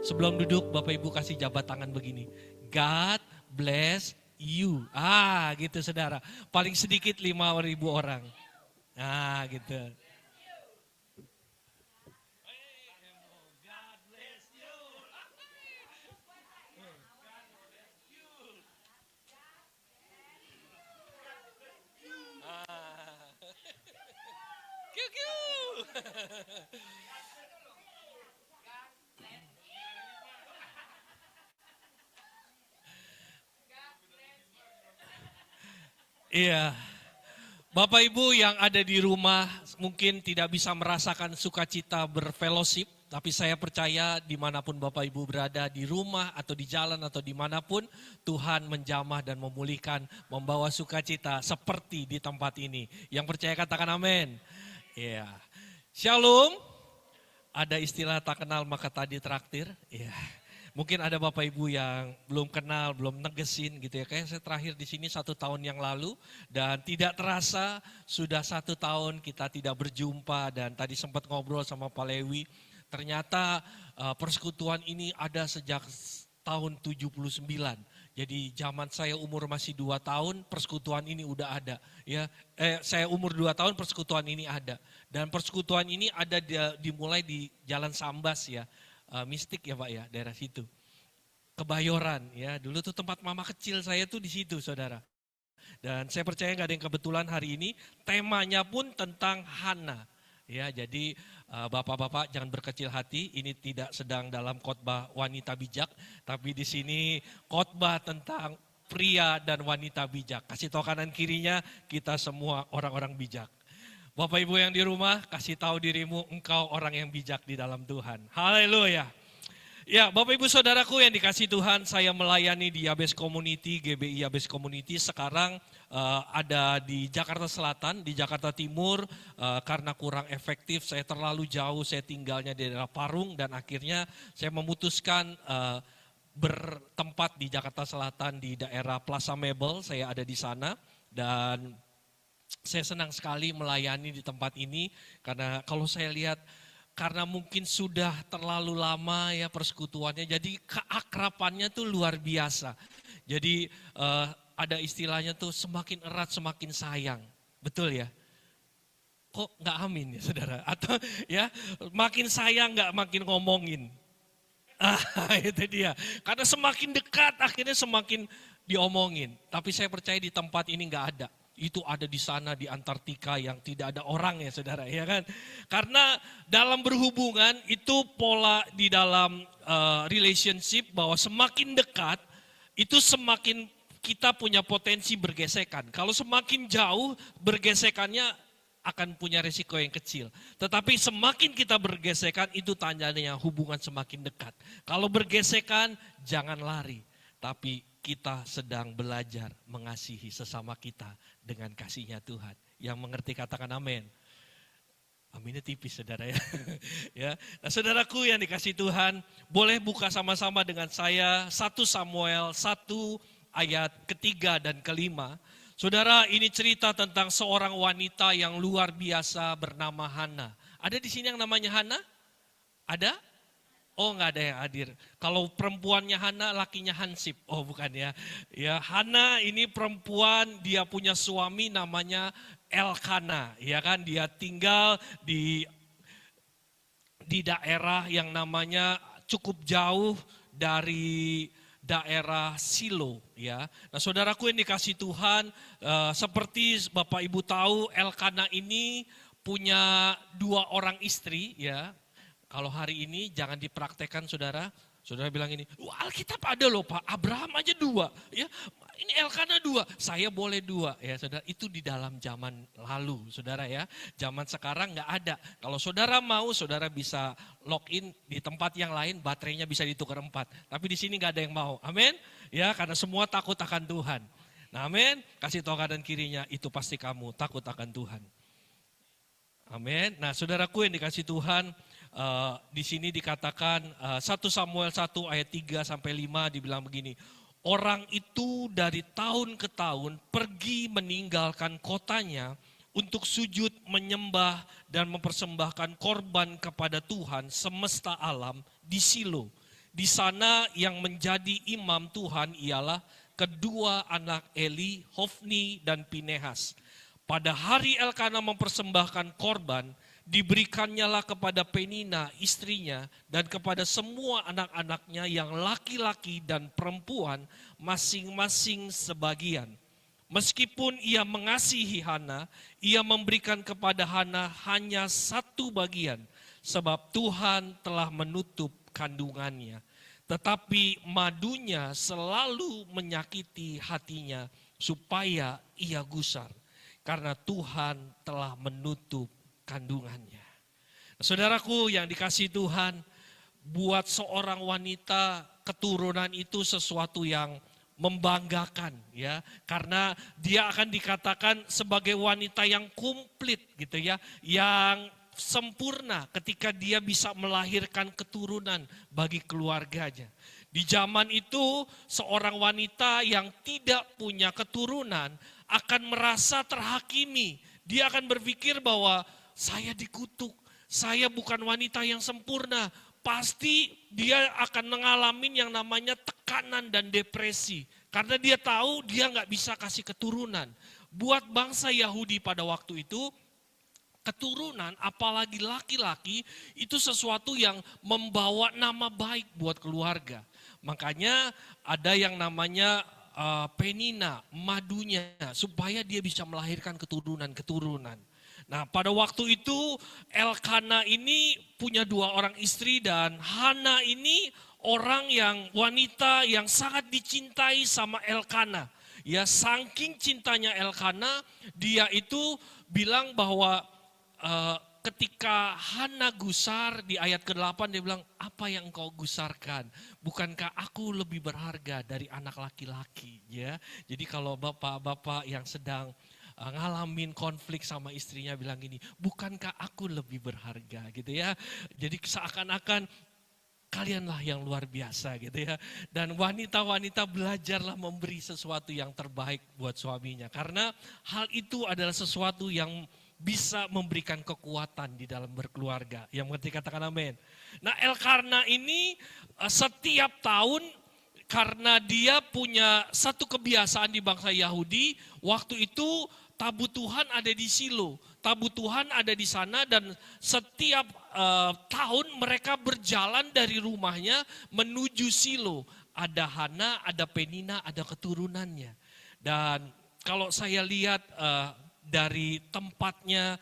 Sebelum duduk, Bapak Ibu kasih jabat tangan begini. God bless you. Gitu saudara. Paling sedikit 5.000 orang. Gitu. Kiu kiu. Iya. Bapak Ibu yang ada di rumah mungkin tidak bisa merasakan sukacita berfellowship, tapi saya percaya dimanapun Bapak Ibu berada, di rumah atau di jalan atau dimanapun, Tuhan menjamah dan memulihkan, membawa sukacita seperti di tempat ini. Yang percaya katakan amin. Iya. Shalom. Ada istilah tak kenal maka tadi traktir. Iya. Mungkin ada Bapak Ibu yang belum kenal, belum negesin gitu ya. Kayak saya terakhir di sini 1 tahun yang lalu dan tidak terasa sudah 1 tahun kita tidak berjumpa dan tadi sempat ngobrol sama Pak Lewi. Ternyata persekutuan ini ada sejak tahun 79. Jadi zaman saya umur masih 2 tahun persekutuan ini udah ada. Ya, saya umur 2 tahun persekutuan ini ada. Dan persekutuan ini ada dimulai di Jalan Sambas ya. Mistik ya Pak ya, daerah situ. Kebayoran ya, dulu tuh tempat mama kecil saya tuh di situ saudara. Dan saya percaya nggak ada yang kebetulan hari ini temanya pun tentang Hana. Ya, jadi bapak-bapak jangan berkecil hati, ini tidak sedang dalam khotbah wanita bijak, tapi di sini khotbah tentang pria dan wanita bijak. Kasih tahu kanan kirinya kita semua orang-orang bijak. Bapak Ibu yang di rumah, kasih tahu dirimu engkau orang yang bijak di dalam Tuhan. Haleluya. Ya, Bapak Ibu Saudaraku yang dikasih Tuhan, saya melayani di Yabes Community, GBI Yabes Community. Sekarang ada di Jakarta Selatan, di Jakarta Timur, karena kurang efektif, saya terlalu jauh, saya tinggalnya di daerah Parung, dan akhirnya saya memutuskan bertempat di Jakarta Selatan, di daerah Plaza Mebel, saya ada di sana, dan saya senang sekali melayani di tempat ini karena kalau saya lihat karena mungkin sudah terlalu lama ya persekutuannya, jadi keakrabannya tuh luar biasa. Jadi ada istilahnya tuh semakin erat semakin sayang, betul ya? Kok nggak amin ya saudara? Atau ya makin sayang nggak makin ngomongin? Itu dia. Karena semakin dekat akhirnya semakin diomongin. Tapi saya percaya di tempat ini nggak ada. Itu ada di sana di Antartika yang tidak ada orang ya saudara ya kan. Karena dalam berhubungan itu pola di dalam relationship bahwa semakin dekat itu semakin kita punya potensi bergesekan. Kalau semakin jauh bergesekannya akan punya resiko yang kecil. Tetapi semakin kita bergesekan itu tandanya hubungan semakin dekat. Kalau bergesekan jangan lari. Tapi kita sedang belajar mengasihi sesama kita dengan kasihnya Tuhan. Yang mengerti katakan amin. Aminnya tipis saudara ya. Ya. Nah, saudaraku yang dikasih Tuhan, boleh buka sama-sama dengan saya 1 Samuel 1 ayat ketiga dan kelima. Saudara, ini cerita tentang seorang wanita yang luar biasa bernama Hana. Ada di sini yang namanya Hana? Ada? Oh, nggak ada yang hadir. Kalau perempuannya Hana, lakinya Hansip. Oh, bukan ya. Ya, Hana ini perempuan, dia punya suami namanya Elkana, ya kan? Dia tinggal di daerah yang namanya cukup jauh dari daerah Silo, ya. Nah, saudaraku yang dikasih Tuhan, seperti Bapak Ibu tahu, Elkana ini punya 2 orang istri, ya. Kalau hari ini jangan dipraktekkan saudara. Saudara bilang ini, Alkitab ada loh Pak, Abraham aja 2. Ya, ini Elkana 2, saya boleh 2. Ya saudara, itu di dalam zaman lalu saudara ya. Zaman sekarang nggak ada. Kalau saudara mau, saudara bisa login di tempat yang lain, baterainya bisa ditukar 4. Tapi di sini nggak ada yang mau, amin. Ya, karena semua takut akan Tuhan. Nah, amin, kasih tahu kanan kirinya, itu pasti kamu takut akan Tuhan. Amin. Nah, saudaraku yang dikasih Tuhan, di sini dikatakan 1 Samuel 1 ayat 3 sampai 5 dibilang begini. Orang itu dari tahun ke tahun pergi meninggalkan kotanya untuk sujud menyembah dan mempersembahkan korban kepada Tuhan semesta alam di Silo, Di sana yang menjadi imam Tuhan ialah kedua anak Eli, Hofni dan Pinehas. Pada hari Elkana mempersembahkan korban, diberikannya kepada Penina istrinya dan kepada semua anak-anaknya yang laki-laki dan perempuan masing-masing sebagian. Meskipun ia mengasihi Hana, ia memberikan kepada Hana hanya satu bagian, sebab Tuhan telah menutup kandungannya. Tetapi madunya selalu menyakiti hatinya supaya ia gusar, karena Tuhan telah menutup kandungannya. Saudaraku yang dikasihi Tuhan, buat seorang wanita keturunan itu sesuatu yang membanggakan ya, karena dia akan dikatakan sebagai wanita yang komplit gitu ya, yang sempurna ketika dia bisa melahirkan keturunan bagi keluarganya. Di zaman itu seorang wanita yang tidak punya keturunan akan merasa terhakimi. Dia akan berpikir bahwa saya dikutuk, saya bukan wanita yang sempurna. Pasti dia akan mengalami yang namanya tekanan dan depresi. Karena dia tahu dia nggak bisa kasih keturunan. Buat bangsa Yahudi pada waktu itu, keturunan apalagi laki-laki itu sesuatu yang membawa nama baik buat keluarga. Makanya ada yang namanya penina, madunya, supaya dia bisa melahirkan keturunan-keturunan. Nah pada waktu itu Elkana ini punya dua orang istri dan Hana ini orang yang wanita yang sangat dicintai sama Elkana. Ya saking cintanya Elkana, dia itu bilang bahwa ketika Hana gusar di ayat ke-8 dia bilang, apa yang engkau gusarkan? Bukankah aku lebih berharga dari anak laki-laki? Ya, jadi kalau bapak-bapak yang sedang ngalamin konflik sama istrinya bilang gini, bukankah aku lebih berharga gitu ya. Jadi seakan-akan kalianlah yang luar biasa gitu ya. Dan wanita-wanita belajarlah memberi sesuatu yang terbaik buat suaminya. Karena hal itu adalah sesuatu yang bisa memberikan kekuatan di dalam berkeluarga. Yang mengerti katakan amin. Nah Elkana ini setiap tahun karena dia punya satu kebiasaan di bangsa Yahudi, waktu itu tabut Tuhan ada di Silo, tabut Tuhan ada di sana dan setiap tahun mereka berjalan dari rumahnya menuju Silo. Ada Hana, ada Penina, ada keturunannya. Dan kalau saya lihat dari tempatnya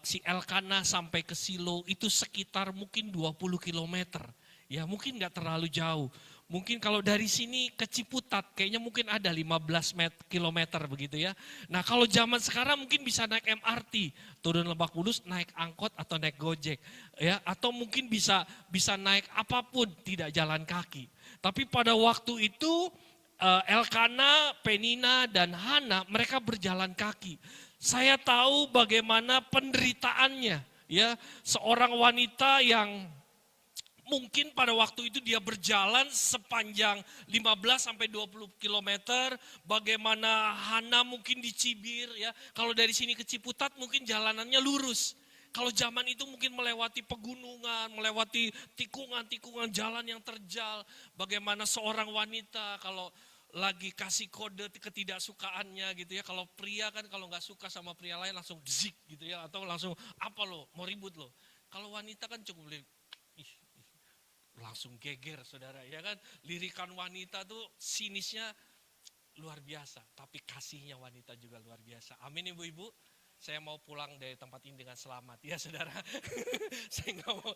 si Elkana sampai ke Silo itu sekitar mungkin 20 kilometer. Ya mungkin gak terlalu jauh. Mungkin kalau dari sini ke Ciputat kayaknya mungkin ada 15 kilometer begitu ya. Nah kalau zaman sekarang mungkin bisa naik MRT, turun Lebak Bulus naik angkot atau naik Gojek. Ya, atau mungkin bisa naik apapun, tidak jalan kaki. Tapi pada waktu itu Elkana, Penina dan Hana mereka berjalan kaki. Saya tahu bagaimana penderitaannya ya, seorang wanita yang mungkin pada waktu itu dia berjalan sepanjang 15 sampai 20 kilometer. Bagaimana Hana mungkin di Cibir ya. Kalau dari sini ke Ciputat mungkin jalanannya lurus. Kalau zaman itu mungkin melewati pegunungan, melewati tikungan-tikungan jalan yang terjal. Bagaimana seorang wanita kalau lagi kasih kode ketidaksukaannya gitu ya. Kalau pria kan kalau nggak suka sama pria lain langsung zik gitu ya. Atau langsung apa lo, mau ribut lo. Kalau wanita kan cukup langsung geger saudara ya kan. Lirikan wanita tuh sinisnya luar biasa. Tapi kasihnya wanita juga luar biasa. Amin ibu-ibu. Saya mau pulang dari tempat ini dengan selamat ya saudara. Saya nggak mau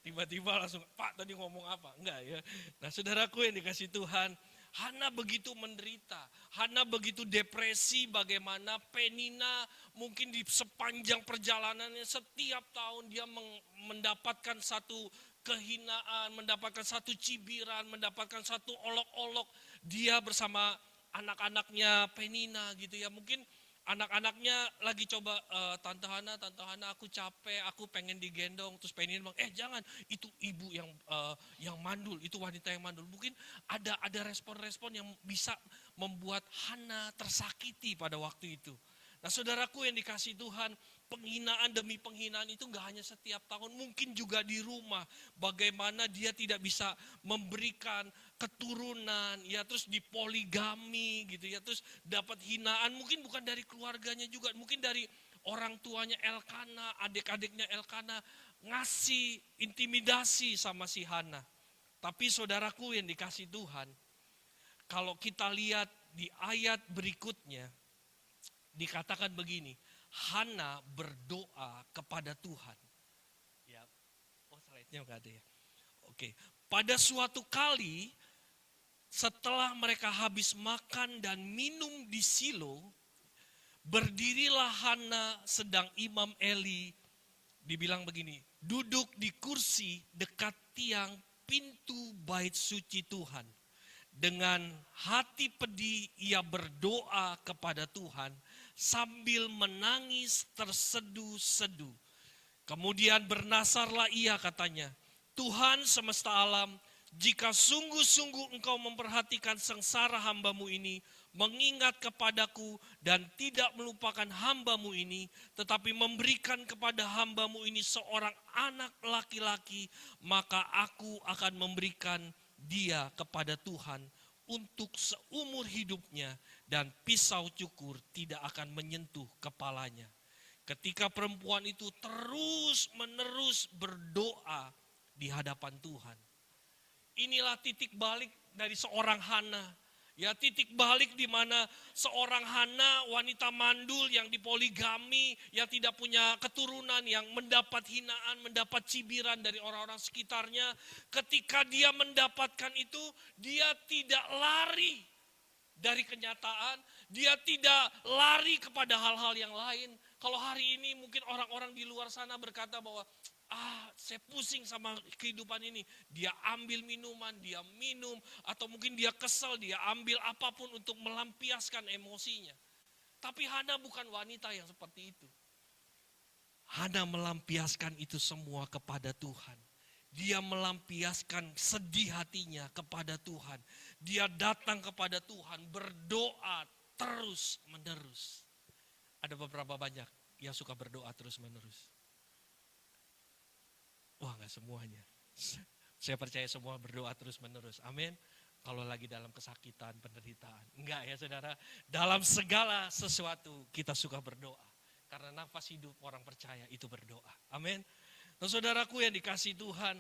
tiba-tiba langsung Pak tadi ngomong apa. Enggak ya. Nah saudaraku yang dikasih Tuhan, Hana begitu menderita, Hana begitu depresi. Bagaimana Penina mungkin di sepanjang perjalanannya setiap tahun dia mendapatkan satu kehinaan, mendapatkan satu cibiran, mendapatkan satu olok-olok. Dia bersama anak-anaknya Penina gitu ya. Mungkin anak-anaknya lagi coba Tante Hana aku capek, aku pengen digendong. Terus Penina bilang, jangan, itu ibu yang mandul, itu wanita yang mandul. Mungkin ada respon-respon yang bisa membuat Hana tersakiti pada waktu itu. Nah saudaraku yang dikasih Tuhan, penghinaan demi penghinaan itu gak hanya setiap tahun, mungkin juga di rumah. Bagaimana dia tidak bisa memberikan keturunan, ya terus dipoligami gitu ya, terus dapat hinaan, mungkin bukan dari keluarganya juga, mungkin dari orang tuanya Elkana, adik-adiknya Elkana, ngasih intimidasi sama si Hana. Tapi saudaraku yang dikasih Tuhan, kalau kita lihat di ayat berikutnya, dikatakan begini, Hana berdoa kepada Tuhan. Ya, slide-nya nggak ada ya. Oke, pada suatu kali setelah mereka habis makan dan minum di Silo, berdirilah Hana sedang Imam Eli dibilang begini, duduk di kursi dekat tiang pintu bait suci Tuhan. Dengan hati pedih ia berdoa kepada Tuhan sambil menangis terseduh-seduh. Kemudian bernasarlah ia katanya, Tuhan semesta alam, jika sungguh-sungguh engkau memperhatikan sengsara hambamu ini, mengingat kepadaku dan tidak melupakan hambamu ini, tetapi memberikan kepada hambamu ini seorang anak laki-laki, maka aku akan memberikan dia kepada Tuhan untuk seumur hidupnya dan pisau cukur tidak akan menyentuh kepalanya. Ketika perempuan itu terus menerus berdoa di hadapan Tuhan. Inilah titik balik dari seorang Hana. Ya, titik balik di mana seorang Hana, wanita mandul yang dipoligami, yang tidak punya keturunan, yang mendapat hinaan, mendapat cibiran dari orang-orang sekitarnya. Ketika dia mendapatkan itu, dia tidak lari dari kenyataan, dia tidak lari kepada hal-hal yang lain. Kalau hari ini mungkin orang-orang di luar sana berkata bahwa saya pusing sama kehidupan ini. Dia ambil minuman, dia minum, atau mungkin dia kesel, dia ambil apapun untuk melampiaskan emosinya. Tapi Hana bukan wanita yang seperti itu. Hana melampiaskan itu semua kepada Tuhan. Dia melampiaskan sedih hatinya kepada Tuhan. Dia datang kepada Tuhan, berdoa terus menerus. Ada beberapa banyak yang suka berdoa terus menerus. Wah, gak semuanya. Saya percaya semua berdoa terus menerus. Amin. Kalau lagi dalam kesakitan, penderitaan. Enggak ya saudara. Dalam segala sesuatu kita suka berdoa. Karena nafas hidup orang percaya itu berdoa. Amin. Nah saudaraku yang dikasih Tuhan.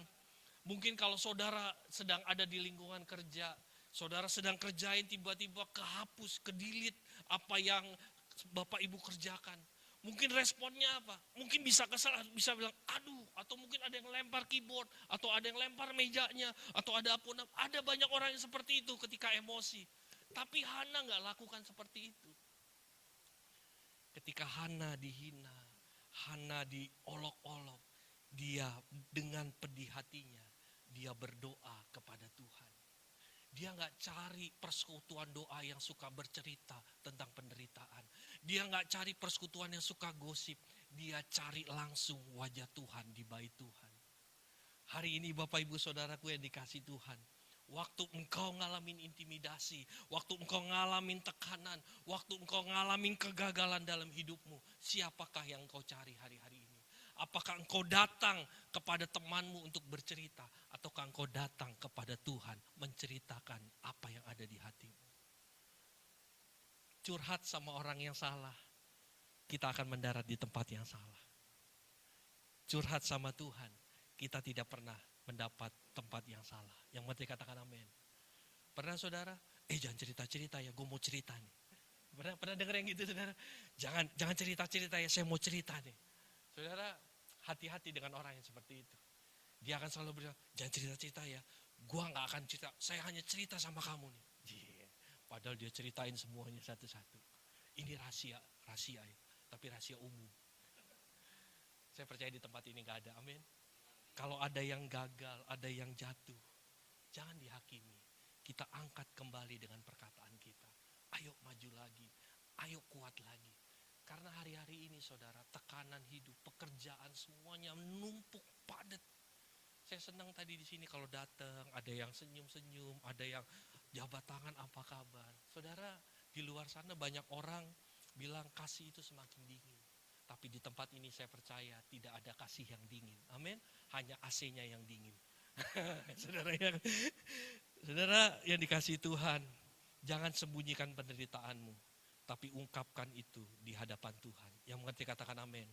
Mungkin kalau saudara sedang ada di lingkungan kerja. Saudara sedang kerjain tiba-tiba kehapus, kedelete apa yang Bapak Ibu kerjakan. Mungkin responnya apa? Mungkin bisa kesal, bisa bilang aduh, atau mungkin ada yang lempar keyboard, atau ada yang lempar mejanya, atau ada apa. Ada banyak orang yang seperti itu ketika emosi. Tapi Hana gak lakukan seperti itu. Ketika Hana dihina, Hana diolok-olok, dia dengan pedih hatinya, dia berdoa kepada Tuhan. Dia gak cari persekutuan doa yang suka bercerita tentang penderitaan. Dia gak cari persekutuan yang suka gosip. Dia cari langsung wajah Tuhan di bait Tuhan. Hari ini Bapak Ibu Saudaraku yang dikasih Tuhan. Waktu engkau ngalamin intimidasi, waktu engkau ngalamin tekanan, waktu engkau ngalamin kegagalan dalam hidupmu. Siapakah yang engkau cari hari-hari ini? Apakah engkau datang kepada temanmu untuk bercerita? Ataukah engkau datang kepada Tuhan menceritakan apa yang ada di hatimu? Curhat sama orang yang salah, kita akan mendarat di tempat yang salah. Curhat sama Tuhan, kita tidak pernah mendapat tempat yang salah. Yang penting katakan amin. Pernah saudara? Jangan cerita-cerita ya, gue mau cerita nih. Pernah dengar yang gitu saudara? Jangan cerita-cerita ya, saya mau cerita nih. Saudara, hati-hati dengan orang yang seperti itu. Dia akan selalu bilang, jangan cerita-cerita ya. Gua gak akan cerita, saya hanya cerita sama kamu nih. Padahal dia ceritain semuanya satu-satu. Ini rahasia ya. Tapi rahasia umum. Saya percaya di tempat ini gak ada, amin. Kalau ada yang gagal, ada yang jatuh, jangan dihakimi. Kita angkat kembali dengan perkataan kita. Ayo maju lagi, ayo kuat lagi. Karena hari-hari ini saudara, tekanan hidup, pekerjaan semuanya menumpuk padat. Saya senang tadi di sini kalau datang, ada yang senyum-senyum, ada yang jabat tangan apa kabar. Saudara, di luar sana banyak orang bilang kasih itu semakin dingin. Tapi di tempat ini saya percaya tidak ada kasih yang dingin. Amin. Hanya AC-nya yang dingin. Saudara yang dikasihi Tuhan, jangan sembunyikan penderitaanmu, tapi ungkapkan itu di hadapan Tuhan. Yang mengerti katakan amin.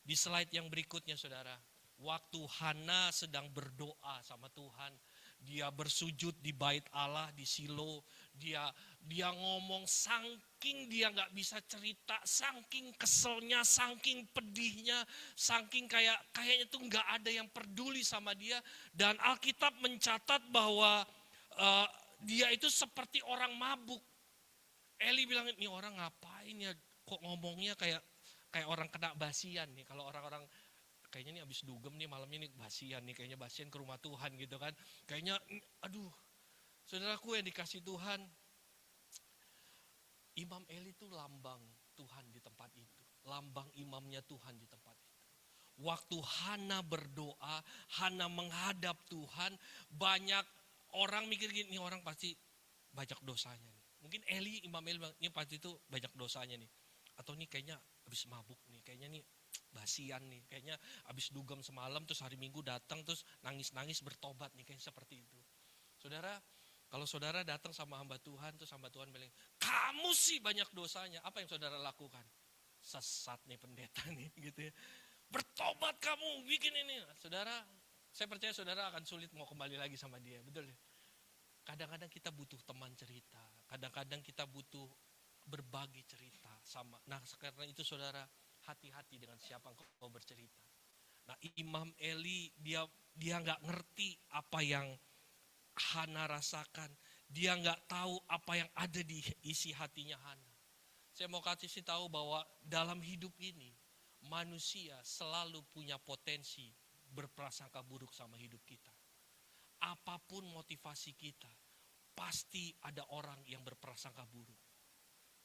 Di slide yang berikutnya saudara, waktu Hana sedang berdoa sama Tuhan, dia bersujud di bait Allah di Silo, dia ngomong saking dia nggak bisa cerita, saking keselnya, saking pedihnya, saking kayaknya tuh nggak ada yang peduli sama dia. Dan Alkitab mencatat bahwa dia itu seperti orang mabuk. Eli bilang, ini orang ngapain ya, kok ngomongnya kayak orang kena basian nih. Kalau orang-orang kayaknya nih abis dugem nih malam ini basian nih, kayaknya basian ke rumah Tuhan gitu kan. Kayaknya aduh, saudaraku yang dikasih Tuhan, Imam Eli itu lambang Tuhan di tempat itu. Lambang imamnya Tuhan di tempat itu. Waktu Hana berdoa, Hana menghadap Tuhan, banyak orang mikir gini, ini orang pasti banyak dosanya nih. Mungkin Imam Eli bilang, ini pasti itu banyak dosanya nih. Atau nih kayaknya abis mabuk nih, kayaknya nih basian nih, kayaknya abis dugem semalam terus hari Minggu datang terus nangis-nangis bertobat nih, kayaknya seperti itu. Saudara, kalau saudara datang sama hamba Tuhan, terus hamba Tuhan bilang, kamu sih banyak dosanya, apa yang saudara lakukan? Sesat nih pendeta nih gitu ya. Bertobat kamu, bikin ini. Saudara, saya percaya saudara akan sulit mau kembali lagi sama dia, betul ya? Kadang-kadang kita butuh teman cerita, kadang-kadang kita butuh berbagi cerita sama. Nah, karena itu saudara, hati-hati dengan siapa engkau bercerita. Nah, Imam Eli dia nggak ngerti apa yang Hana rasakan. Dia nggak tahu apa yang ada di isi hatinya Hana. Saya mau kasih tahu bahwa dalam hidup ini manusia selalu punya potensi berprasangka buruk sama hidup kita. Apapun motivasi kita, pasti ada orang yang berprasangka buruk.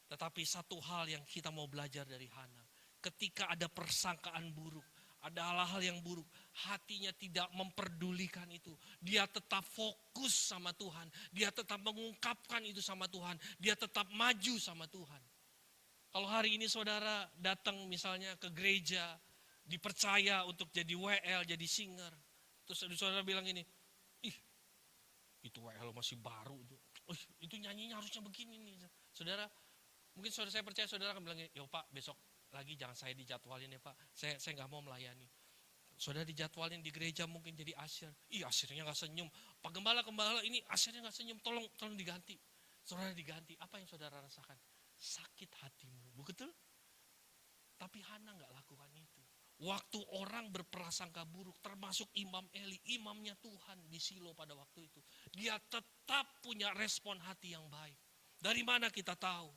Tetapi satu hal yang kita mau belajar dari Hana, ketika ada persangkaan buruk, ada hal-hal yang buruk, hatinya tidak memperdulikan itu. Dia tetap fokus sama Tuhan, dia tetap mengungkapkan itu sama Tuhan, dia tetap maju sama Tuhan. Kalau hari ini saudara datang misalnya ke gereja, dipercaya untuk jadi WL, jadi singer, terus saudara bilang ini, ih itu WL masih baru, itu nyanyinya harusnya begini nih. Saudara, mungkin saya percaya saudara akan bilang, yo Pak besok lagi jangan saya dijadwalin ya Pak, saya nggak mau melayani. Saudara dijadwalin di gereja mungkin jadi asyir, asyirnya nggak senyum. Pak Gembala ini asyirnya nggak senyum, tolong diganti. Saudara diganti, apa yang saudara rasakan? Sakit hatimu, betul? Tapi Hana nggak lakukan itu. Waktu orang berprasangka buruk, termasuk Imam Eli, imamnya Tuhan di Silo pada waktu itu, dia tetap punya respon hati yang baik. Dari mana kita tahu?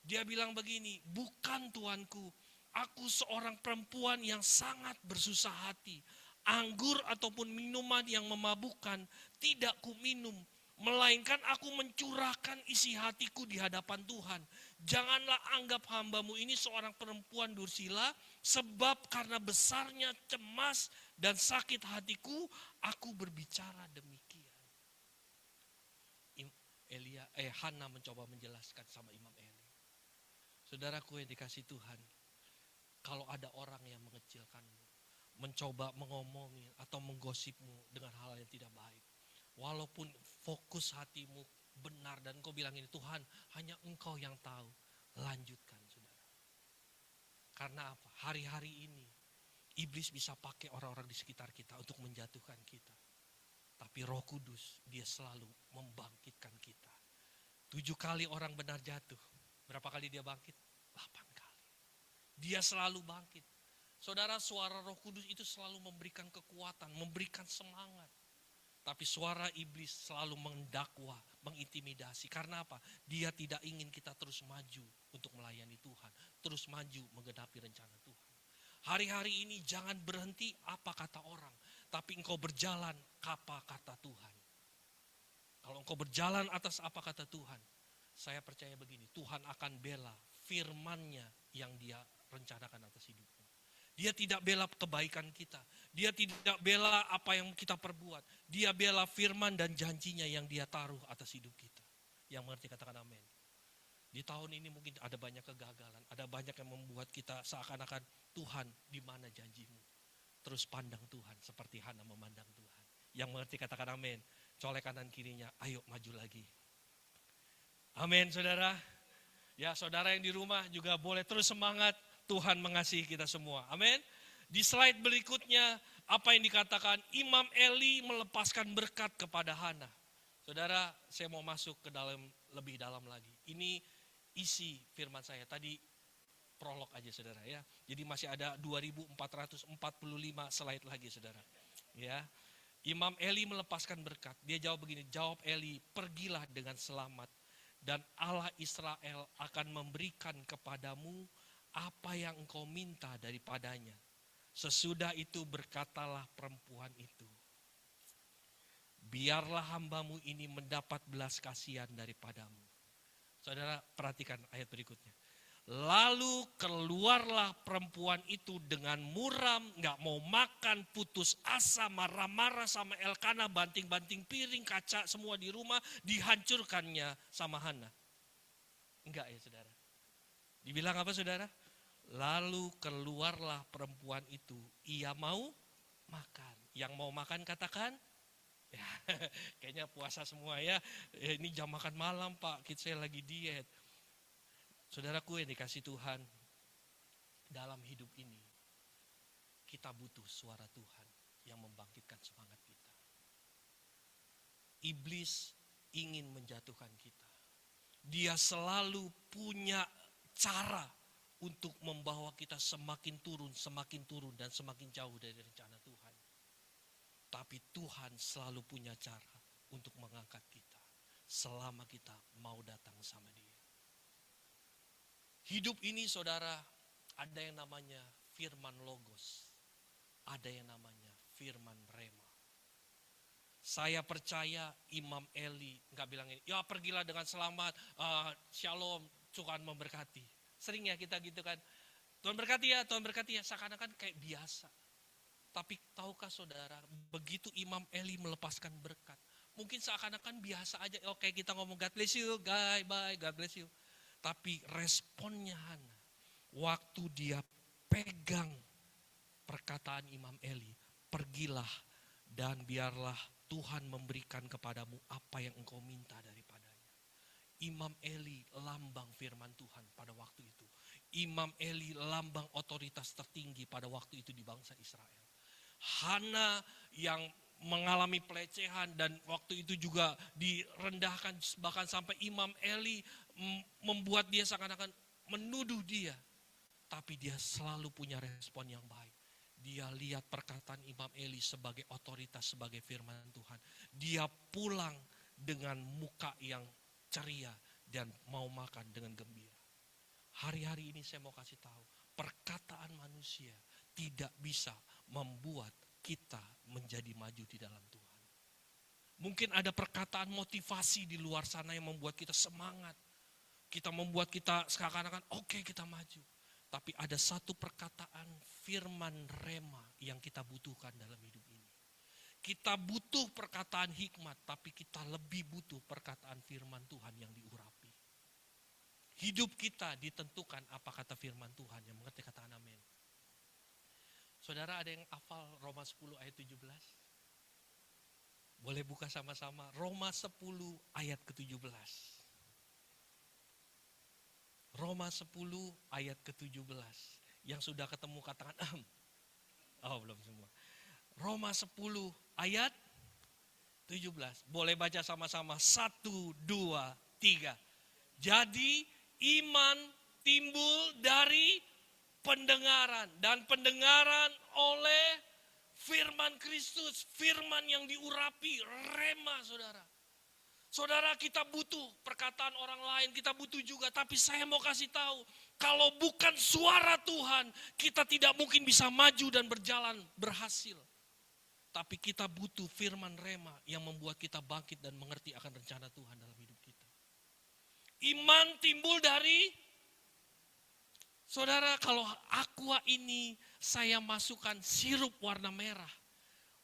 Dia bilang begini, bukan Tuanku, aku seorang perempuan yang sangat bersusah hati. Anggur ataupun minuman yang memabukkan tidak ku minum, melainkan aku mencurahkan isi hatiku di hadapan Tuhan. Janganlah anggap hambamu ini seorang perempuan dursila, sebab karena besarnya cemas dan sakit hatiku, aku berbicara demikian. Hana mencoba menjelaskan sama Imam Eli. Saudaraku yang dikasih Tuhan, kalau ada orang yang mengecilkanmu, mencoba mengomongin atau menggosipmu dengan hal yang tidak baik, walaupun fokus hatimu benar dan engkau bilang ini, Tuhan hanya engkau yang tahu, lanjutkan saudara. Karena apa? Hari-hari ini iblis bisa pakai orang-orang di sekitar kita untuk menjatuhkan kita. Tapi Roh Kudus dia selalu membangkitkan kita. 7 kali orang benar jatuh, berapa kali dia bangkit? 8 kali. Dia selalu bangkit. Saudara, suara Roh Kudus itu selalu memberikan kekuatan, memberikan semangat. Tapi suara iblis selalu mendakwa, mengintimidasi. Karena apa? Dia tidak ingin kita terus maju untuk melayani Tuhan. Terus maju menggenapi rencana Tuhan. Hari-hari ini jangan berhenti apa kata orang. Tapi engkau berjalan apa kata Tuhan. Kalau engkau berjalan atas apa kata Tuhan, saya percaya begini, Tuhan akan bela firman-Nya yang dia rencanakan atas hidupmu. Dia tidak bela kebaikan kita. Dia tidak bela apa yang kita perbuat. Dia bela firman dan janjinya yang dia taruh atas hidup kita. Yang mengerti katakan amin. Di tahun ini mungkin ada banyak kegagalan, ada ada banyak yang membuat kita seakan-akan Tuhan di mana janjimu. Terus pandang Tuhan seperti Hana memandang Tuhan. Yang mengerti katakan amin. Colek kanan kirinya, ayo maju lagi. Amin saudara. Ya saudara yang di rumah juga boleh terus semangat. Tuhan mengasihi kita semua. Amin. Di slide berikutnya apa yang dikatakan Imam Eli melepaskan berkat kepada Hana. Saudara, saya mau masuk ke dalam lebih dalam lagi. Ini isi firman saya. Tadi prolog aja saudara ya. Jadi masih ada 2445 slide lagi saudara. Ya. Imam Eli melepaskan berkat. Dia jawab begini, jawab Eli, pergilah dengan selamat. Dan Allah Israel akan memberikan kepadamu apa yang engkau minta daripadanya. Sesudah itu berkatalah perempuan itu, biarlah hambamu ini mendapat belas kasihan daripadamu. Saudara perhatikan ayat berikutnya. Lalu keluarlah perempuan itu dengan muram, gak mau makan, putus asa, marah-marah sama Elkana, banting-banting piring, kaca semua di rumah, dihancurkannya sama Hana. Enggak ya saudara. Dibilang apa saudara? Lalu keluarlah perempuan itu, ia mau makan. Yang mau makan katakan, ya, kayaknya puasa semua ya. Ini jam makan malam Pak, saya lagi diet. Saudaraku yang dikasih Tuhan, dalam hidup ini kita butuh suara Tuhan yang membangkitkan semangat kita. Iblis ingin menjatuhkan kita. Dia selalu punya cara untuk membawa kita semakin turun, dan semakin jauh dari rencana Tuhan. Tapi Tuhan selalu punya cara untuk mengangkat kita selama kita mau datang sama Dia. Hidup ini saudara, ada yang namanya firman logos, ada yang namanya firman rema. Saya percaya Imam Eli nggak bilang ini, ya pergilah dengan selamat, shalom, Tuhan memberkati. Sering ya kita gitu kan, Tuhan berkati ya, seakan-akan kayak biasa. Tapi tahukah saudara, begitu Imam Eli melepaskan berkat, mungkin seakan-akan biasa aja, oke kita ngomong God bless you, bye, God bless you. Tapi responnya Hana, waktu dia pegang perkataan Imam Eli, pergilah dan biarlah Tuhan memberikan kepadamu apa yang engkau minta daripadanya. Imam Eli lambang firman Tuhan pada waktu itu. Imam Eli lambang otoritas tertinggi pada waktu itu di bangsa Israel. Hana yang mengalami pelecehan dan waktu itu juga direndahkan, bahkan sampai Imam Eli membuat dia seakan-akan menuduh dia. Tapi dia selalu punya respon yang baik. Dia lihat perkataan Imam Eli sebagai otoritas, sebagai firman Tuhan. Dia pulang dengan muka yang ceria dan mau makan dengan gembira. Hari-hari ini saya mau kasih tahu, perkataan manusia tidak bisa membuat kita menjadi maju di dalam Tuhan. Mungkin ada perkataan motivasi di luar sana yang membuat kita semangat. Kita membuat kita seakan-akan oke, kita maju. Tapi ada satu perkataan firman rema yang kita butuhkan dalam hidup ini. Kita butuh perkataan hikmat, tapi kita lebih butuh perkataan firman Tuhan yang diurapi. Hidup kita ditentukan apa kata firman Tuhan, yang mengerti katakan amin. Saudara ada yang hafal Roma 10 ayat 17? Boleh buka sama-sama Roma 10 ayat ke-17. Roma 10 ayat ke-17. Yang sudah ketemu katakan oh belum semua. Roma 10 ayat 17. Boleh baca sama-sama 1, 2, 3. Jadi iman timbul dari pendengaran. Dan pendengaran oleh firman Kristus. Firman yang diurapi, rema saudara. Saudara kita butuh perkataan orang lain, kita butuh juga. Tapi saya mau kasih tahu, kalau bukan suara Tuhan, kita tidak mungkin bisa maju dan berjalan berhasil. Tapi kita butuh firman rema yang membuat kita bangkit dan mengerti akan rencana Tuhan dalam hidup kita. Iman timbul dari, saudara kalau aqua ini saya masukkan sirup warna merah.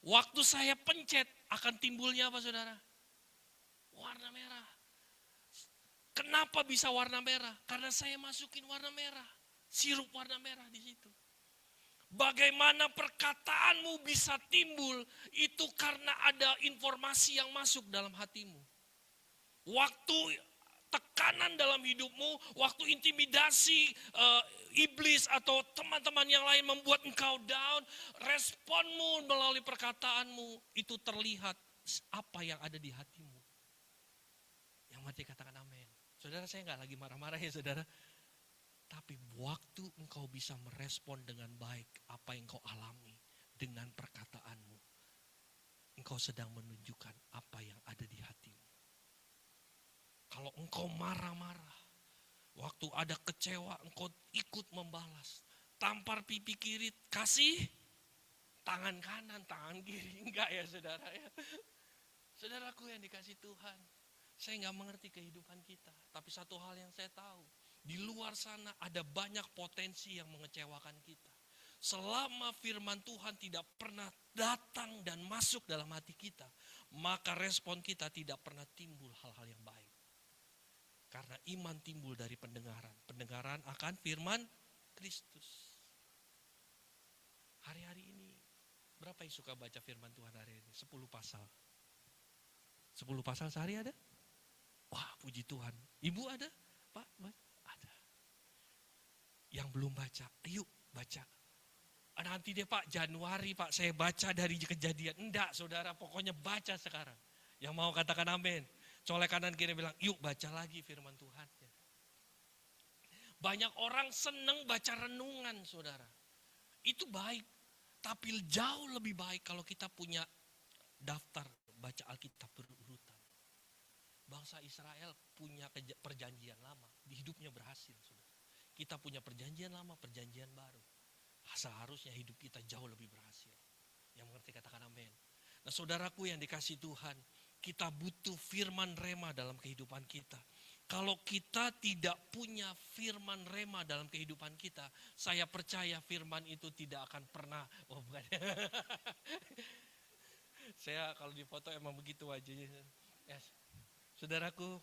Waktu saya pencet akan timbulnya apa saudara? Warna merah. Kenapa bisa warna merah? Karena saya masukin warna merah. Sirup warna merah di situ. Bagaimana perkataanmu bisa timbul, itu karena ada informasi yang masuk dalam hatimu. Waktu tekanan dalam hidupmu, waktu intimidasi iblis atau teman-teman yang lain membuat engkau down, responmu melalui perkataanmu itu terlihat apa yang ada di hatimu. Yang mati katakan amin. Saudara, saya nggak lagi marah-marah ya saudara. Tapi waktu engkau bisa merespon dengan baik apa yang engkau alami dengan perkataanmu, engkau sedang menunjukkan apa yang ada di hatimu. Kalau engkau marah-marah, waktu ada kecewa engkau ikut membalas. Tampar pipi kiri, kasih tangan kanan, tangan kiri. Enggak ya saudara ya. Saudaraku yang dikasih Tuhan, saya nggak mengerti kehidupan kita. Tapi satu hal yang saya tahu, di luar sana ada banyak potensi yang mengecewakan kita. Selama firman Tuhan tidak pernah datang dan masuk dalam hati kita, maka respon kita tidak pernah timbul hal-hal yang baik. Karena iman timbul dari pendengaran. Pendengaran akan firman Kristus. Hari-hari ini, berapa yang suka baca firman Tuhan hari ini? 10 pasal. 10 pasal sehari ada? Wah, puji Tuhan. Ibu ada? Pak, ada. Yang belum baca, yuk baca. Nanti deh Pak, Januari Pak, saya baca dari Kejadian. Enggak saudara, pokoknya baca sekarang. Yang mau katakan amin. Colek kanan kiri bilang, yuk baca lagi firman Tuhan. Banyak orang senang baca renungan saudara. Itu baik. Tapi jauh lebih baik kalau kita punya daftar baca Alkitab berurutan. Bangsa Israel punya perjanjian lama, di hidupnya berhasil. Saudara. Kita punya perjanjian lama, perjanjian baru. Seharusnya hidup kita jauh lebih berhasil. Yang mengerti katakan amin. Nah saudaraku yang dikasih Tuhan, kita butuh firman rema dalam kehidupan kita. Kalau kita tidak punya firman rema dalam kehidupan kita, saya percaya firman itu tidak akan pernah, oh bukan. Saya kalau di foto emang begitu wajahnya. Yes. Saudaraku,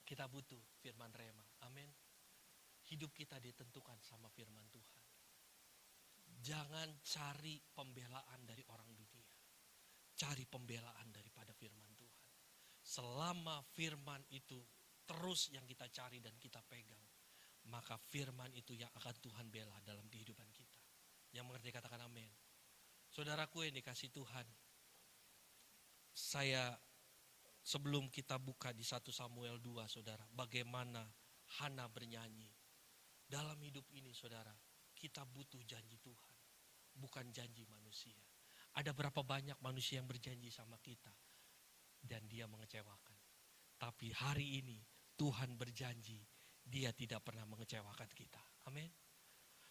kita butuh firman rema. Amin. Hidup kita ditentukan sama firman Tuhan. Jangan cari pembelaan dari orang dunia. Cari pembelaan daripada firman Tuhan. Selama firman itu terus yang kita cari dan kita pegang, maka firman itu yang akan Tuhan bela dalam kehidupan kita. Yang mengerti katakan amin. Saudaraku yang dikasih Tuhan, saya sebelum kita buka di 1 Samuel 2 saudara, bagaimana Hana bernyanyi. Dalam hidup ini saudara, kita butuh janji Tuhan, bukan janji manusia. Ada berapa banyak manusia yang berjanji sama kita dan dia mengecewakan. Tapi hari ini Tuhan berjanji, dia tidak pernah mengecewakan kita. Amin.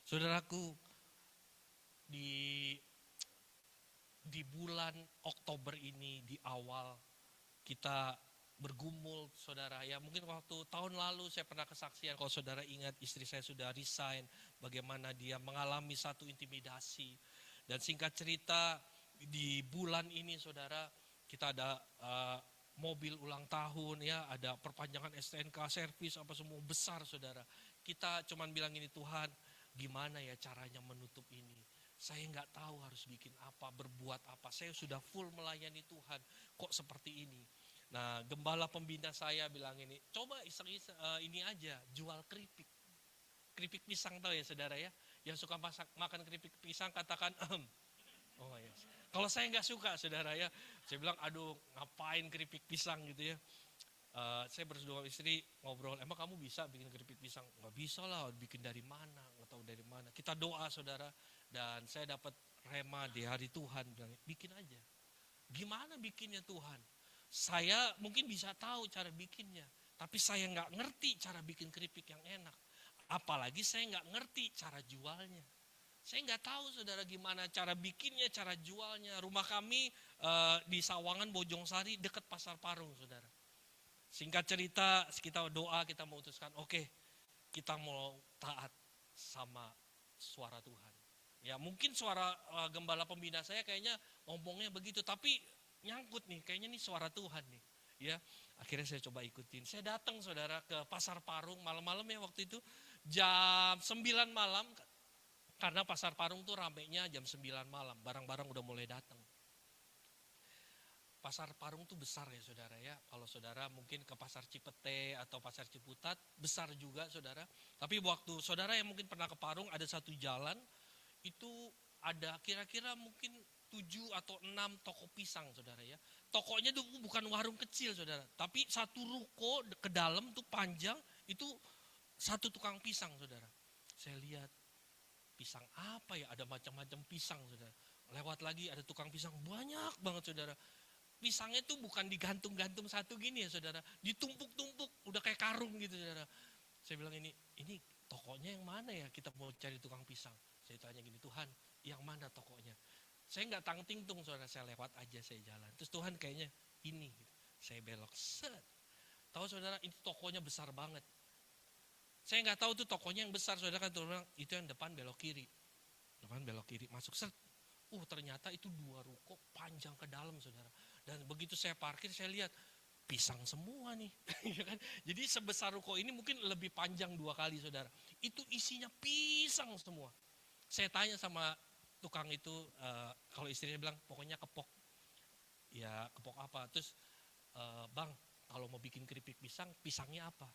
Saudaraku, di bulan Oktober ini di awal kita bergumul saudara ya, mungkin waktu tahun lalu saya pernah kesaksian, kalau saudara ingat istri saya sudah resign, bagaimana dia mengalami satu intimidasi. Dan singkat cerita di bulan ini saudara kita ada mobil ulang tahun ya, ada perpanjangan STNK, servis apa semua besar saudara. Kita cuman bilang ini, Tuhan gimana ya caranya menutup ini. Saya nggak tahu harus bikin apa, berbuat apa. Saya sudah full melayani Tuhan, kok seperti ini. Nah, gembala pembina saya bilang ini, coba iseng-iseng ini aja, jual keripik. Keripik pisang tahu ya saudara ya. Yang suka makan keripik pisang katakan oh ya. Yes. Kalau saya nggak suka saudara ya, saya bilang aduh ngapain keripik pisang gitu ya. Saya berdua istri ngobrol, emang kamu bisa bikin keripik pisang? Nggak bisa lah, bikin dari mana, nggak tahu dari mana. Kita doa saudara, dan saya dapat rema di hari Tuhan, bilang bikin aja. Gimana bikinnya Tuhan? Saya mungkin bisa tahu cara bikinnya, tapi saya nggak ngerti cara bikin keripik yang enak. Apalagi saya nggak ngerti cara jualnya. Saya nggak tahu saudara gimana cara bikinnya, cara jualnya. Rumah kami di Sawangan, Bojongsari, dekat Pasar Parung saudara. Singkat cerita, kita doa, kita memutuskan, oke, kita mau taat sama suara Tuhan. Ya mungkin suara gembala pembina saya kayaknya ngomongnya begitu, tapi nyangkut nih, kayaknya nih suara Tuhan nih. Ya, akhirnya saya coba ikutin. Saya datang saudara ke Pasar Parung malam-malam ya waktu itu, Jam 9 malam, karena pasar Parung tuh ramenya jam 9 malam, barang-barang udah mulai datang. Pasar Parung tuh besar ya saudara ya. Kalau saudara mungkin ke pasar Cipete atau pasar Ciputat, besar juga saudara. Tapi waktu saudara yang mungkin pernah ke Parung, ada satu jalan, itu ada kira-kira mungkin 7 atau 6 toko pisang saudara ya. Tokonya tuh bukan warung kecil saudara, tapi satu ruko ke dalam tuh panjang, itu satu tukang pisang saudara. Saya lihat, pisang apa ya, ada macam-macam pisang saudara. Lewat lagi ada tukang pisang, banyak banget saudara. Pisangnya tuh bukan digantung-gantung satu gini ya saudara, ditumpuk-tumpuk, udah kayak karung gitu saudara. Saya bilang ini tokonya yang mana ya, kita mau cari tukang pisang. Saya tanya gini, Tuhan yang mana tokonya? Saya nggak tang-ting-tung saudara, saya lewat aja, saya jalan. Terus Tuhan kayaknya ini, gitu. Saya belok, set. Tahu saudara, ini tokonya besar banget. Saya nggak tahu tuh tokonya yang besar saudara, kan Tuhan bilang itu yang depan belok kiri. Depan belok kiri, masuk set. Ternyata itu 2 ruko panjang ke dalam saudara. Dan begitu saya parkir, saya lihat pisang semua nih. Jadi sebesar ruko ini mungkin lebih panjang 2 kali saudara. Itu isinya pisang semua. Saya tanya sama tukang itu, kalau istrinya bilang pokoknya kepok. Ya kepok apa? Terus bang, kalau mau bikin keripik pisang, pisangnya apa?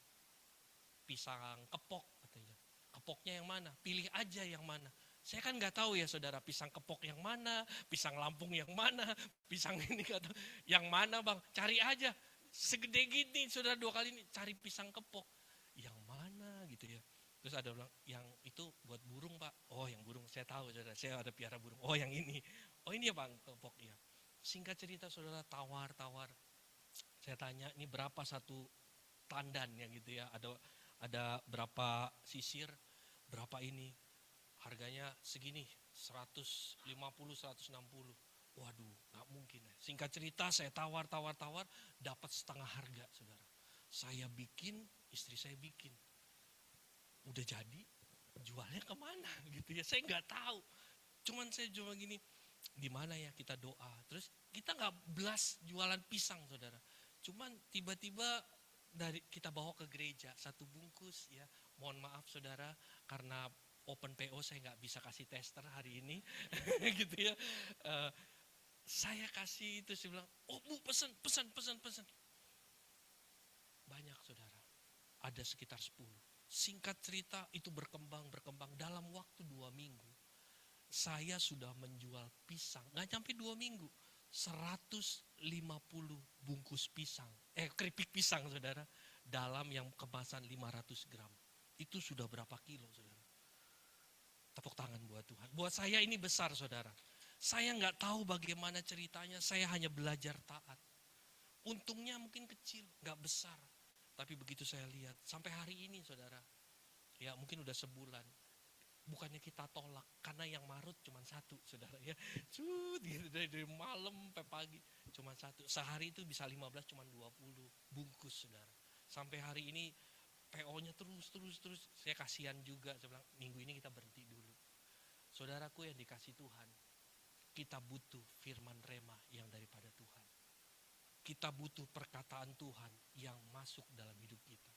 Pisang kepok katanya. Kepoknya yang mana? Pilih aja yang mana. Saya kan nggak tahu ya saudara, pisang kepok yang mana, pisang Lampung yang mana, pisang ini kata yang mana bang, cari aja. Segede gini saudara 2 kali ini cari pisang kepok. Yang mana gitu ya. Terus ada bilang, yang itu buat burung pak. Oh yang burung, saya tahu saudara, saya ada piara burung. Oh yang ini. Oh ini ya bang, kepok ya. Singkat cerita saudara, tawar-tawar. Saya tanya, ini berapa satu tandannya gitu ya. Ada berapa sisir, berapa ini. Harganya segini, 150, 160. Waduh, gak mungkin. Singkat cerita, saya tawar, dapat setengah harga, saudara. Saya bikin, istri saya bikin. Udah jadi, jualnya kemana gitu ya, saya nggak tahu. Cuman saya cuma gini, di mana ya kita doa. Terus kita nggak belas jualan pisang, saudara. Cuman tiba-tiba dari kita bawa ke gereja, 1 bungkus ya. Mohon maaf saudara, karena open PO saya nggak bisa kasih tester hari ini, gitu ya. Saya kasih itu, saya bilang, oh bu pesan. Banyak saudara, ada sekitar 10. Singkat cerita itu berkembang dalam waktu 2 minggu. Saya sudah menjual pisang, nggak sampai 2 minggu, 150 bungkus pisang, keripik pisang saudara, dalam yang kemasan 500 gram. Itu sudah berapa kilo saudara? Tepuk tangan buat Tuhan. Buat saya ini besar saudara. Saya nggak tahu bagaimana ceritanya, saya hanya belajar taat. Untungnya mungkin kecil, nggak besar. Tapi begitu saya lihat, sampai hari ini saudara, ya mungkin udah sebulan. Bukannya kita tolak, karena yang marut cuma 1 saudara ya. Gitu, dari malam sampai pagi cuma 1. Sehari itu bisa 15, cuma 20 bungkus saudara. Sampai hari ini PO-nya terus. Saya kasihan juga, saya bilang minggu ini kita berhenti dulu. Saudaraku yang dikasih Tuhan, kita butuh firman rema yang daripada Tuhan. Kita butuh perkataan Tuhan yang masuk dalam hidup kita.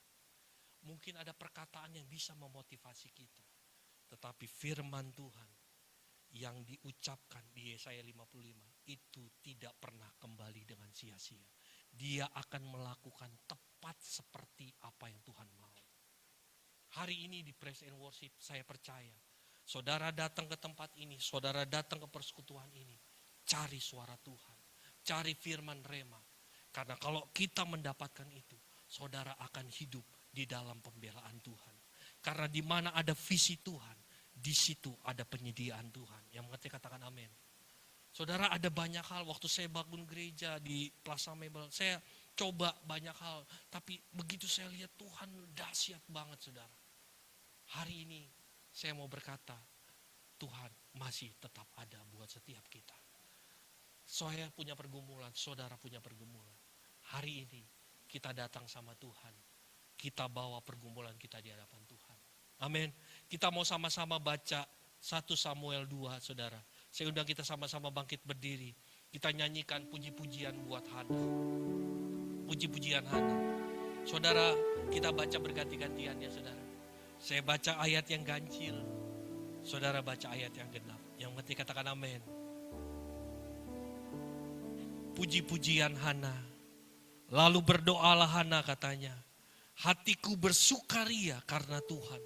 Mungkin ada perkataan yang bisa memotivasi kita. Tetapi firman Tuhan yang diucapkan di Yesaya 55 itu tidak pernah kembali dengan sia-sia. Dia akan melakukan tepat seperti apa yang Tuhan mau. Hari ini di Praise and Worship saya percaya, saudara datang ke tempat ini, saudara datang ke persekutuan ini, cari suara Tuhan, cari firman rema. Karena kalau kita mendapatkan itu, saudara akan hidup di dalam pembelaan Tuhan. Karena di mana ada visi Tuhan, di situ ada penyediaan Tuhan. Yang mengerti katakan amin. Saudara, ada banyak hal, waktu saya bangun gereja di Plaza Mebel, saya coba banyak hal. Tapi begitu saya lihat Tuhan dahsyat banget saudara. Hari ini saya mau berkata, Tuhan masih tetap ada buat setiap kita. Saya punya pergumulan, saudara punya pergumulan. Hari ini kita datang sama Tuhan. Kita bawa pergumulan kita di hadapan Tuhan. Amin. Kita mau sama-sama baca 1 Samuel 2 saudara. Saya undang kita sama-sama bangkit berdiri. Kita nyanyikan puji-pujian buat Hana. Puji-pujian Hana. Saudara, kita baca berganti-gantian ya saudara. Saya baca ayat yang ganjil, saudara baca ayat yang genap. Yang mengerti katakan amin. Puji-pujian Hana. Lalu berdoalah Hana katanya, hatiku bersukaria karena Tuhan.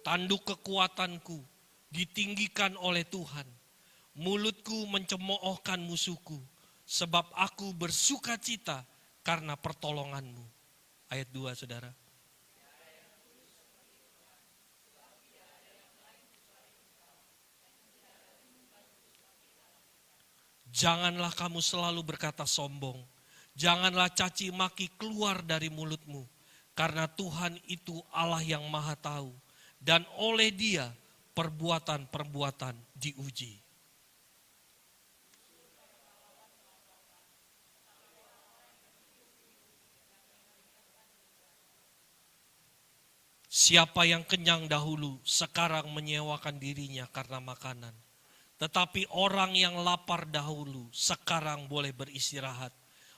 Tanduk kekuatanku ditinggikan oleh Tuhan. Mulutku mencemoohkan musuhku, sebab aku bersukacita karena pertolonganmu. Ayat 2 saudara. Janganlah kamu selalu berkata sombong. Janganlah caci maki keluar dari mulutmu. Karena Tuhan itu Allah yang maha tahu. Dan oleh Dia perbuatan-perbuatan diuji. Siapa yang kenyang dahulu sekarang menyewakan dirinya karena makanan. Tetapi orang yang lapar dahulu sekarang boleh beristirahat.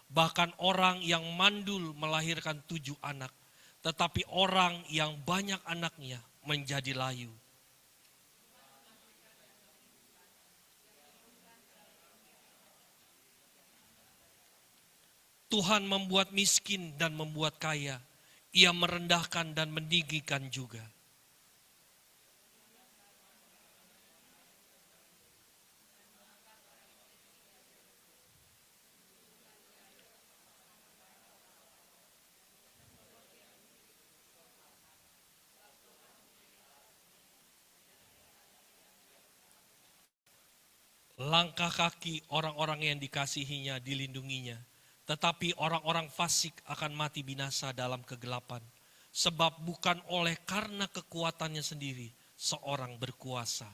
Bahkan orang yang mandul melahirkan 7 anak. Tetapi orang yang banyak anaknya menjadi layu. Tuhan membuat miskin dan membuat kaya. Ia merendahkan dan meninggikan juga. Langkah kaki orang-orang yang dikasihinya dilindunginya. Tetapi orang-orang fasik akan mati binasa dalam kegelapan. Sebab bukan oleh karena kekuatannya sendiri seorang berkuasa.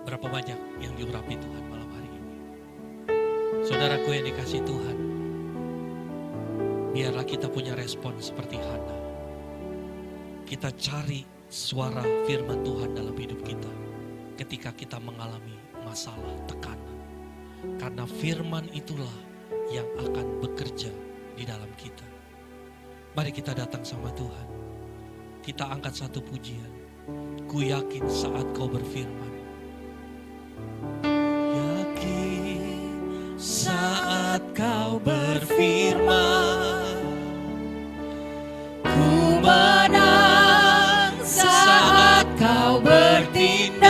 Berapa banyak yang diurapi Tuhan malam hari ini. Saudaraku yang dikasihi Tuhan, biarlah kita punya respon seperti Hana. Kita cari suara firman Tuhan dalam hidup kita ketika kita mengalami masalah, tekanan. Karena firman itulah yang akan bekerja di dalam kita. Mari kita datang sama Tuhan. Kita angkat satu pujian. Ku yakin saat kau berfirman. Saat kau berfirman, ku menang. Saat kau bertindak,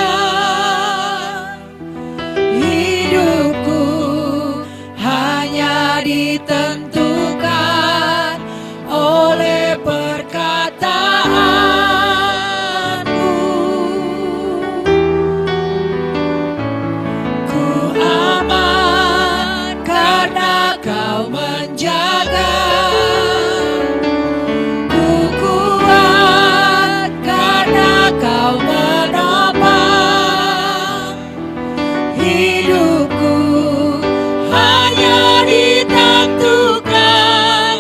hidupku hanya ditentukan oleh perkataanmu. Ku aman karena kau menjaga. Ku kuat karena kau menopang. Hidupku hanya ditentukan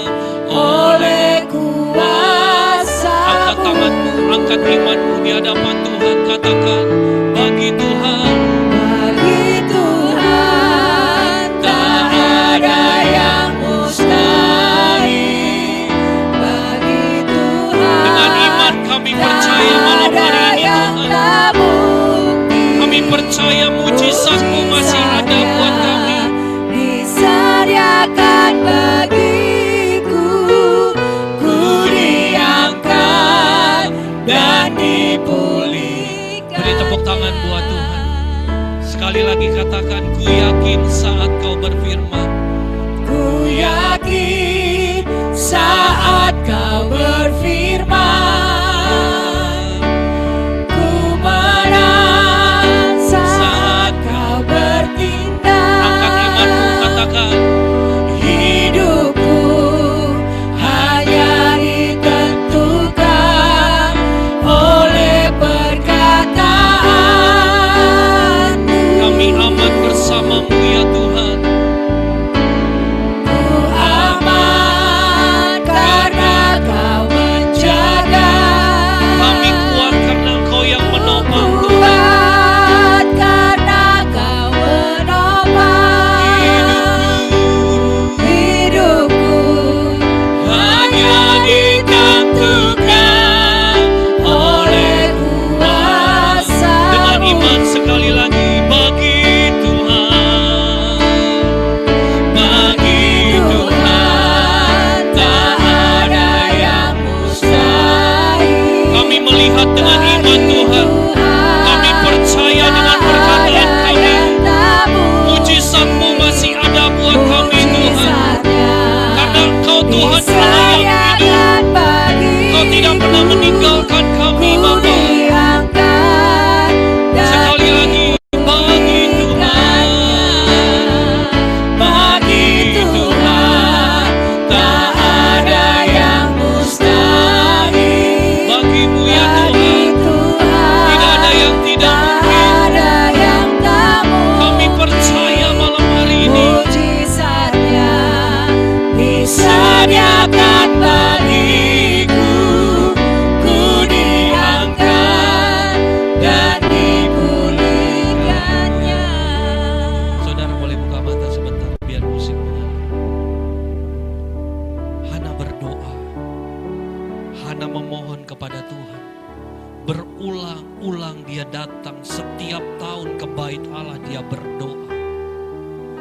oleh kuasa. Angkat tanganmu, angkat imanmu di hadapan Tuhan. Katakan, bagi Tuhan, bagi Tuhan tak ada yang mustahil. Bagi Tuhan dengan iman kami percaya malam hari ini Tuhan. Kami percaya mujizat-Mu masih ada buat kami. Disediakan bagiku, ku diangkat dan dipulihkan. Beri tepuk tangan buat Tuhan. Sekali lagi katakan, ku yakin saat kau berfirman. Ku yakin saat kau berfirman. Ku menang saat kau bertindak. Angkat imanmu, katakan, hidupku hanya ditentukan oleh perkataan-Mu. Kami aman bersama-Mu ya Tuhan. Ku aman karena kau menjaga. melihat dengan iman Tuhan. Kami percaya dengan perkataan kami. Mujizat-Mu masih ada buat kami Tuhan. Karena Engkau Tuhan Allah yang hidup. Engkau tidak pernah meninggalkan kami Bapa. Sekali lagi bagi Tuhan, bagi Tuhan tak ada yang mustahil. Bagimu ya Tuhan, tidak ada yang tidak mungkin. Kami percaya malam hari ini Mujizatnya disediakan bagiku, ku diangkat dan dipulihkannya. Saudara boleh buka mata sebentar biar musik mengalir. Hana berdoa. Hana memohon kepada Tuhan. Berulang-ulang dia datang setiap tahun ke bait Allah, dia berdoa.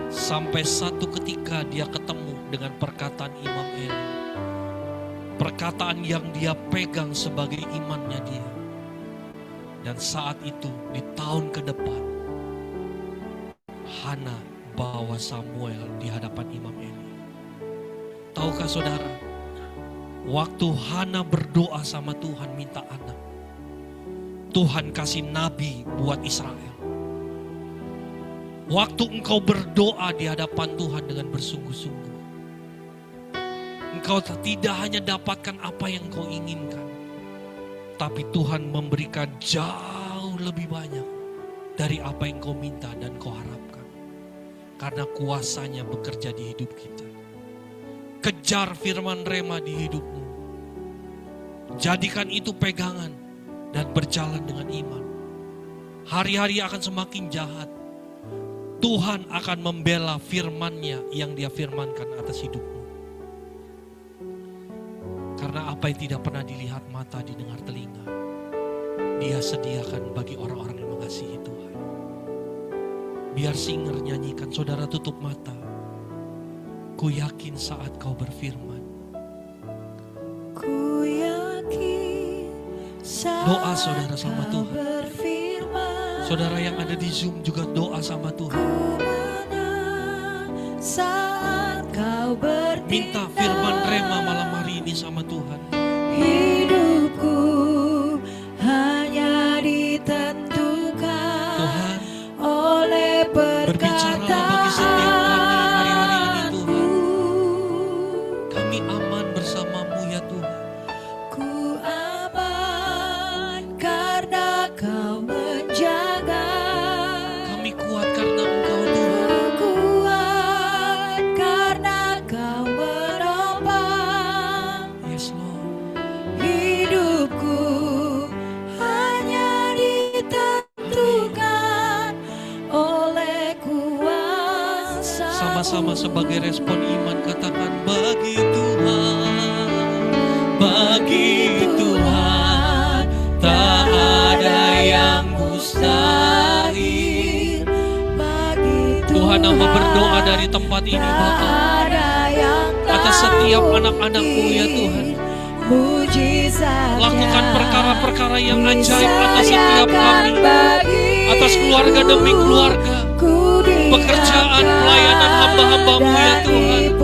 Sampai satu ketika dia ketemu dengan perkataan Imam Eli. Perkataan yang dia pegang sebagai imannya dia. Dan saat itu di tahun ke depan Hana bawa Samuel di hadapan Imam Eli. Tahukah saudara, waktu Hana berdoa sama Tuhan minta anak, Tuhan kasih nabi buat Israel. Waktu engkau berdoa di hadapan Tuhan dengan bersungguh-sungguh, engkau tidak hanya dapatkan apa yang engkau inginkan, tapi Tuhan memberikan jauh lebih banyak dari apa yang kau minta dan kau harapkan. Karena kuasanya bekerja di hidup kita. Kejar firman rema di hidupmu. Jadikan itu pegangan dan berjalan dengan iman. Hari-hari akan semakin jahat. Tuhan akan membela firman-Nya yang Dia firmankan atas hidupmu. Karena apa yang tidak pernah dilihat mata, didengar telinga, Dia sediakan bagi orang-orang yang mengasihi Tuhan. Biar singer nyanyikan, saudara tutup mata. Ku yakin saat kau berfirman. Ku yakin Doa saudara sama kau Tuhan. berfirman. Saudara yang ada di Zoom juga doa sama Tuhan. Ku menang saat kau bertindak. Minta firman rema malam hari ini sama Tuhan. Hidupku hanya ditentukan Tuhan, oleh berbicaralah bagi setiap kami hari-hari ini Tuhan. Kami aman bersama-Mu ya Tuhan. Ku aman karena kau menjaga. Kami kuat karena Engkau Tuhan. Ku kuat karena kau menopang. Yes Lord. Hidupku hanya ditentukan oleh kuasa. Sama-sama sebagai respon iman katakan bagi Tuhan. Bagi Tuhan tak ada yang mustahil. Bagi Tuhan, hamba berdoa dari tempat ini Bapa, ada yang atas setiap anak-anak-Mu ya Tuhan. mujizatnya Lakukan perkara-perkara yang ajaib atas setiap kami, atas keluarga demi keluarga, pekerjaan, pelayanan hamba-hamba-Mu ya Tuhan.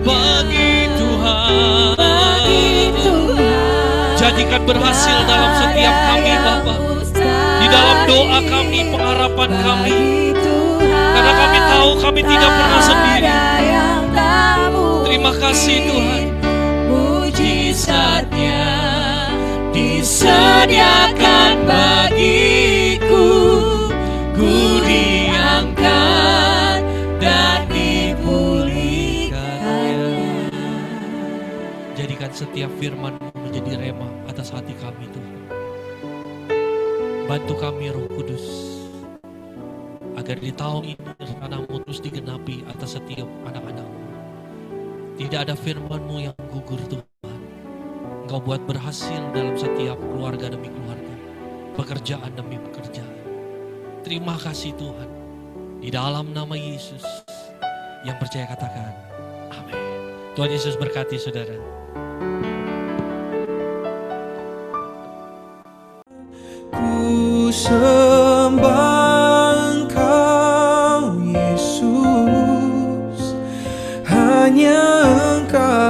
Bagi Tuhan, jadikan berhasil dalam setiap kami Bapa, di dalam doa kami, pengharapan kami, karena kami tahu kami tidak pernah sendiri. Terima kasih Tuhan. Mujizatnya disediakan bagiku, ku diangkat dan dipulihkannya. Jadikan setiap firman-Mu menjadi rema atas hati kami Tuhan. Bantu kami Roh Kudus, agar di tahun ini rencana-Mu terus digenapi atas setiap anak-anak-Mu. Tidak ada firman-Mu yang gugur Tuhan. Engkau buat berhasil dalam setiap keluarga demi keluarga, pekerjaan demi pekerjaan. Terima kasih Tuhan. Di dalam nama Yesus, yang percaya katakan amin. Tuhan Yesus berkati saudara. sembah Engkau Yesus, hanya Engkau